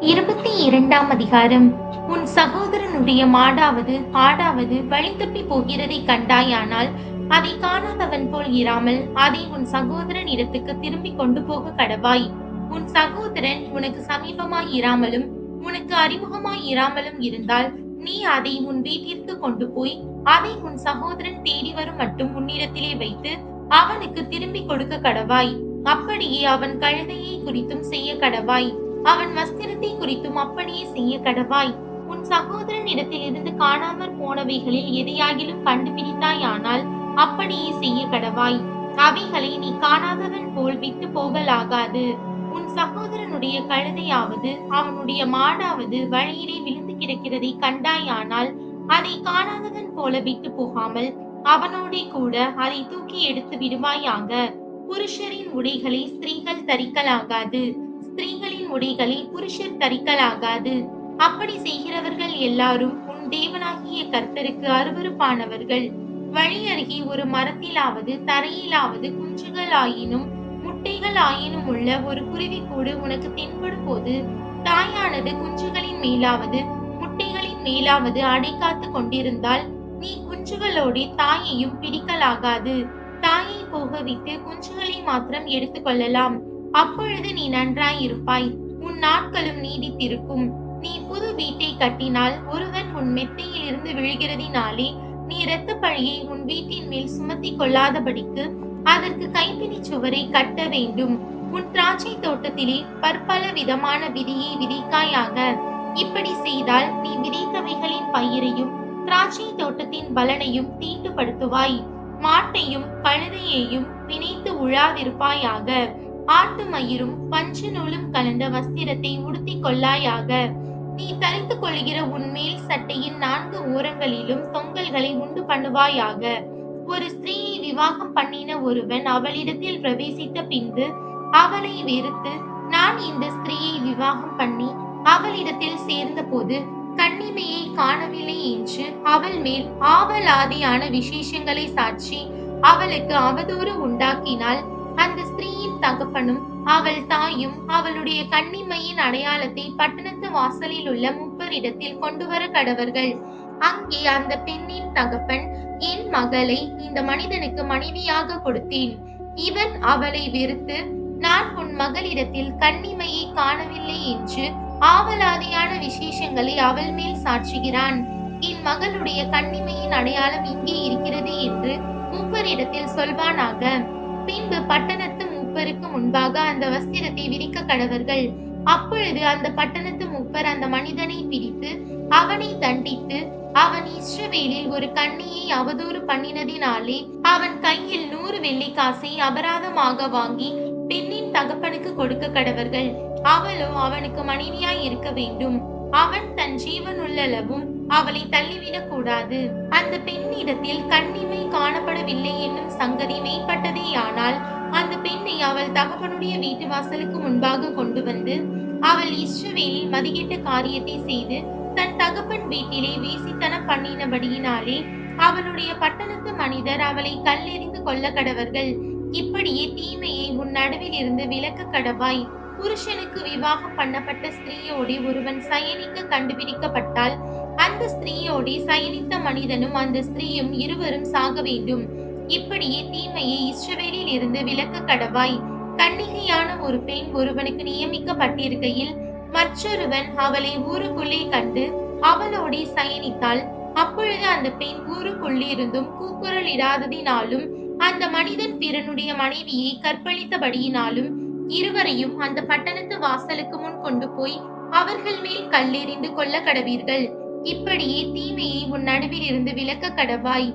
22ஆம் அதிகாரம். உன் சகோதரனுடைய மாடாவது ஆடாவது வழி தப்பி போகிறதைக் கண்டாயானால் அதைக் காணாதவன் போல் இராமல் அதை உன் சகோதரன் இடத்துக்கு திரும்பிக் கொண்டு போக கடவாய். உன் சகோதரன் உனக்கு சமீபமாய் இராமலும் உனக்கு அறிமுகமாய் இராமலும் இருந்தால் நீ அதை உன் வீட்டிற்கு கொண்டு போய் அதை உன் சகோதரன் தேடி வரும் மட்டும் உன்னிடத்திலே வைத்து அவனுக்கு திரும்பிக் கொடுக்க கடவாய். அப்படியே அவன் கழுதையை குறித்தும் செய்ய கடவாய். அவன் வஸ்திரத்தை குறித்தும் அப்படியே செய்ய கடவாய். உன் சகோதரன் இடத்திலிருந்து காணாமற் போனவைகளில் எதையாகிலும் கண்டுபிடித்தாயானால் அப்படியே செய்ய கடவாய். அவைகளை நீ காணாதவன் போல் விட்டு போகலாகாது. உன் சகோதரனுடைய கழுதையாவது அவனுடைய மாடாவது வழியிலே விழுந்து கிடக்கிறதை கண்டாயானால் அதை காணாதவன் போல விட்டு போகாமல் அவனோடே கூட அதை தூக்கி எடுத்து விடுவாயாக. புருஷரின் உடைகளை ஸ்திரீகள் தரிக்கலாகாது, ஸ்திரீகளின் உடைகளை புருஷர் தரிக்கலாகாது. அப்படி செய்கிறவர்கள் எல்லாரும் உன் தேவனாகிய கர்த்தருக்கு அருவருப்பானவர்கள். வழி அருகே ஒரு மரத்திலாவது தரையிலாவது குஞ்சுகள் ஆயினும் முட்டைகள் ஆயினும் உள்ள ஒரு குருவிக்கூடு உனக்கு தென்படும் போது தாயானது குஞ்சுகளின் மேலாவது முட்டைகளின் மேலாவது அடைகாத்து கொண்டிருந்தால் நீ குஞ்சுகளோடே தாயையும் பிடிக்கலாகாது. தாயை போகவிட்டு குஞ்சுகளை மாத்திரம் எடுத்துக்கொள்ளலாம். அப்பொழுது நீ நன்றாயிருப்பாய், உன் நாட்களும் நீடித்திருக்கும். நீ புது வீட்டை கட்டினால் ஒருவன் உன் மெத்தையில் இருந்து விழுகிறதினாலே நீ இரத்த பழியை உன் வீட்டின் மேல் சுமத்திக் கொள்ளாதபடிக்கு அதற்கு கைப்பிடி சுவரை கட்ட வேண்டும். உன் திராட்சை தோட்டத்திலே பற்பல விதமான விதியை விதைக்காயாக. இப்படி செய்தால் நீ விதைத்தவைகளின் பயிரையும் திராட்சை தோட்டத்தின் பலனையும் தீட்டுப்படுத்துவாய். மாட்டையும் கழுதையையும் பிணைத்து உழாதிருப்பாயாக. ஆட்டு மயிரும் பஞ்சு நூலும் கலந்த வஸ்திரத்தை உடுத்திக் கொள்ளாயாக. நீ தரித்துக் கொள்கிற உன் மேல் சட்டையின் 4 ஓரங்களிலும் தொங்கல்களை உண்டு பண்ணுவாயாக. ஒரு ஸ்திரீயை விவாகம் பண்ணின ஒருவன் அவளிடத்தில் பிரவேசித்த பின்பு அவளை வெறுத்து, நான் இந்த ஸ்திரீயை விவாகம் பண்ணி அவளிடத்தில் சேர்ந்தபோது கன்னிமையை காணவில்லை என்று அவள் மேல் ஆவலாதியான விசேஷங்களை சாட்சி அவளுக்கு அவதூறு உண்டாக்கினால் அந்த ஸ்திரீயின் தகப்பனும் அவள் தாயும் அவளுடைய கன்னிமையின் அடையாளத்தை பட்டணத்து வாசலில் உள்ள மூப்பரிடத்தில் கொண்டு வர கடவர்கள். அங்கே அந்த பெண்ணின் தகப்பன், என் மகளை இந்த மனிதனுக்கு மனைவியாக கொடுத்தேன், இவன் அவளை வெறுத்து, நான் உன் மகளிடத்தில் கன்னிமையை காணவில்லை என்று ஆவலாதியான விசேஷங்களை அவள் மேல் சாட்சிகிறான், என் மகளுடைய கன்னிமையின் அடையாளம் இங்கே இருக்கிறது என்று மூப்பரிடத்தில் சொல்வானாக. பின்பு பட்டணத்து மூப்பருக்கு முன்பாக அந்த வஸ்திரத்தை விரிக்க கடவர்கள். அப்பொழுது அந்த பட்டணத்து மூப்பர் அந்த மனிதனை பிடித்து அவனை தண்டித்து, அவன் இஸ்ரவேலில் ஒரு கன்னியை அவதூறு பண்ணினதினாலே அவன் கையில் 100 வெள்ளிக்காசை அபராதமாக வாங்கி பெண்ணின் தகப்பனுக்கு கொடுக்க கடவர்கள். அவளோ அவனுக்கு மனைவியாய் இருக்க வேண்டும். அவன் தன் ஜீவனுள்ளளவும் அவளை தள்ளிவிடக் கூடாது. அந்த பெண்ணிடத்தில் கன்னிமை காணப்படவில்லை என்னும் சங்கதி மெய்ப்பட்டதேயானால் அந்த பெண்ணை அவள் தகப்பனுடைய வீட்டு வாசலுக்கு முன்பாக கொண்டு வந்து, அவள் இஸ்ரவேலில் மதிகெட்ட காரியத்தை செய்து தன் தகப்பன் வீட்டிலே வேசித்தனம் பண்ணினபடியினாலே அவளுடைய பட்டணத்து மனிதர் அவளை கல்லெறிந்து கொல்ல கடவர்கள். இப்படியே தீமையை உன் நடுவில் இருந்து விலக்க கடவாய். புருஷனுக்கு விவாகம் பண்ணப்பட்ட ஸ்திரீயோடு ஒருவன் சயனிக்க கண்டுபிடிக்கப்பட்டால் அந்த ஸ்திரீயோடு சயனித்த மனிதனும் அந்த ஸ்திரீயும் இருவரும் சாக வேண்டும். இப்படியே தீமையை இஸ்ரவேலில் இருந்து விலக்க கடவாய். கன்னிகையான ஒரு பெண் ஒருவனுக்கு நியமிக்கப்பட்டிருக்கையில் மற்றொருவன் அவளை ஊருக்குள்ளே கண்டு அவளோடே சயனித்தாள். அப்பொழுது அந்த பெண் ஊருக்குள்ளிருந்தும் கூக்குரல் இடாததினாலும் அந்த மனிதன் பிறனுடைய மனைவியை கற்பழித்தபடியினாலும் இருவரையும் அந்த பட்டணத்து வாசலுக்கு முன் கொண்டு போய் அவர்கள் மேல் கல்லெறிந்து கொல்ல கடவீர்கள். இப்படியே தீமையை உன் நடுவில் இருந்து விலக்க கடவாய்.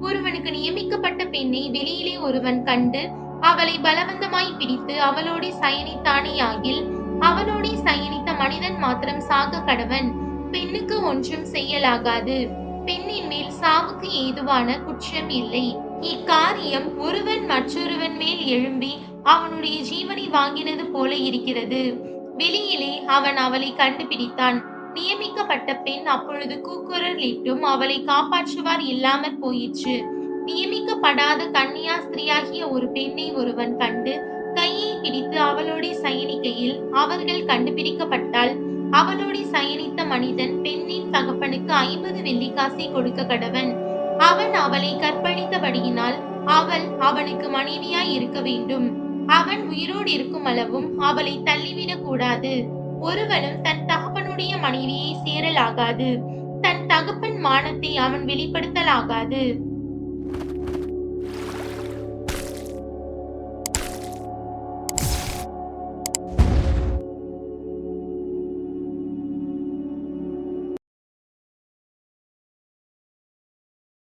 ஒருவனுக்கு நியமிக்கப்பட்ட பெண்ணை வெளியிலே ஒருவன் கண்டு அவளை பலவந்தமாய் பிடித்து அவளோட சயனித்தானேயாகில் அவளோட சயனித்த மனிதன் மாத்திரம் சாக கடவன், பெண்ணுக்கு ஒன்றும் செய்யலாகாது. பெண்ணின் மேல் சாவுக்கு ஏதுவான குற்றம் இல்லை. இக்காரியம் ஒருவன் மற்றொருவன் மேல் எழும்பி அவனுடைய ஜீவனை வாங்கினது போல இருக்கிறது. வெளியிலே அவன் அவளை கண்டுபிடித்தான். நியமிக்கப்பட்ட பெண் அப்பொழுது கூக்குரலிட்டும் அவளை காப்பாற்றுவார் இல்லாமற் போயிற்று. நியமிக்கப்படாத கன்னியா ஸ்திரீயாகிய ஒரு பெண்ணை ஒருவன் கண்டு கையை பிடித்து அவளோட சயனிக்கையில் அவர்கள் கண்டுபிடிக்கப்பட்டால் அவளோடு சயனித்த மனிதன் பெண்ணின் தகப்பனுக்கு 50 வெள்ளிக்காசை கொடுக்க கடவன். அவன் அவளை கற்பழித்தபடியினால் அவள் அவனுக்கு மனைவியாய் இருக்க வேண்டும். அவன் உயிரோடு இருக்கும் அளவும் அவளை தள்ளிவிடக் கூடாது. ஒருவனும் தன் தகப்பனுடைய மனைவியை சேரலாகாது. தன் தகப்பன் மானத்தை அவன் வெளிப்படுத்தலாகாது.